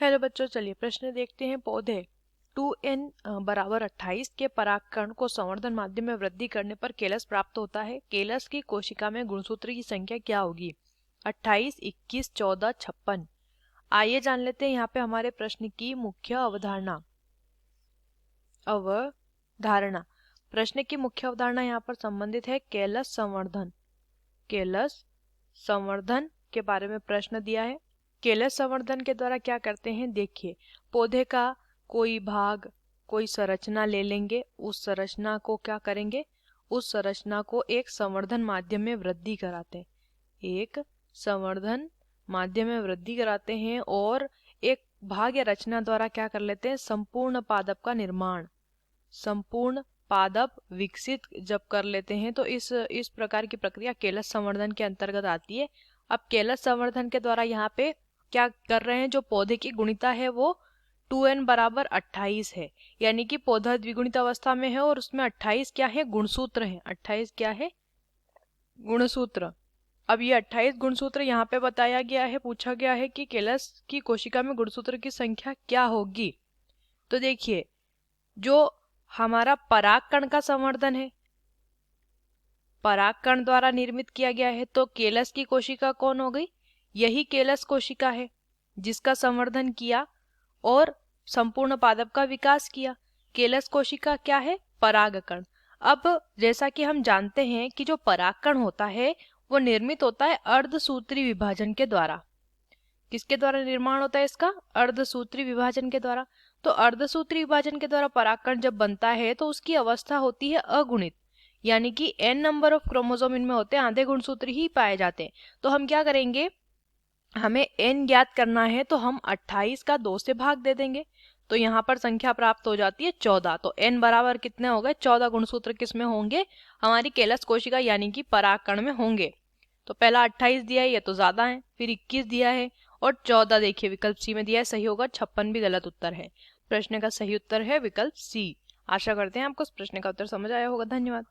Hello बच्चों, चलिए प्रश्न देखते हैं। पौधे 2n बराबर 28 के परागकण को संवर्धन माध्यम में वृद्धि करने पर केलस प्राप्त होता है। केलस की कोशिका में गुणसूत्र की संख्या क्या होगी? 28, 21, 14, 56। आइए जान लेते हैं यहाँ पे हमारे प्रश्न की मुख्य अवधारणा। प्रश्न की मुख्य अवधारणा यहाँ पर संबंधित है केलस संवर्धन। केलस संवर्धन के बारे में प्रश्न दिया है। केलस संवर्धन के द्वारा क्या करते हैं, देखिए, पौधे का कोई भाग, कोई संरचना ले लेंगे, उस संरचना को क्या करेंगे, उस संरचना को एक संवर्धन माध्यम में वृद्धि कराते हैं, एक संवर्धन माध्यम में वृद्धि कराते हैं और एक भाग या रचना द्वारा क्या कर लेते हैं, संपूर्ण पादप का निर्माण, संपूर्ण पादप विकसित जब कर लेते हैं तो इस प्रकार की प्रक्रिया केलस संवर्धन के अंतर्गत आती है। अब केलस संवर्धन के द्वारा यहाँ पे क्या कर रहे हैं, जो पौधे की गुणिता है वो 2n बराबर 28 है, यानी कि पौधा द्विगुणित अवस्था में है और उसमें 28 क्या है, गुणसूत्र है। 28 क्या है, गुणसूत्र। अब ये 28 गुणसूत्र यहाँ पे बताया गया है, पूछा गया है कि केलस की कोशिका में गुणसूत्र की संख्या क्या होगी। तो देखिए, जो हमारा परागकण का संवर्धन है, परागकण द्वारा निर्मित किया गया है, तो केलस की कोशिका कौन हो गई, यही केलस कोशिका है जिसका संवर्धन किया और संपूर्ण पादप का विकास किया। केलस कोशिका क्या है, परागकण। अब जैसा कि हम जानते हैं कि जो परागकण होता है वो निर्मित होता है अर्धसूत्री विभाजन के द्वारा। किसके द्वारा निर्माण होता है इसका, अर्धसूत्री विभाजन के द्वारा। तो अर्धसूत्री विभाजन के द्वारा परागकण जब बनता है तो उसकी अवस्था होती है अगुणित, यानी कि n नंबर ऑफ क्रोमोसोम इनमें होते हैं, आधे गुणसूत्र ही पाए जाते हैं। तो हम क्या करेंगे, हमें n ज्ञात करना है तो हम 28 का 2 से भाग दे देंगे, तो यहाँ पर संख्या प्राप्त हो जाती है 14। तो n बराबर कितने हो गए, 14 गुणसूत्र किसमें होंगे, हमारी केलस कोशिका यानी कि परागकण में होंगे। तो पहला 28 दिया है, ये तो ज्यादा है, फिर 21 दिया है और 14 देखिए विकल्प सी में दिया है, सही होगा। 56 भी गलत उत्तर है। प्रश्न का सही उत्तर है विकल्प सी। आशा करते हैं आपको इस प्रश्न का उत्तर समझ आया होगा। धन्यवाद।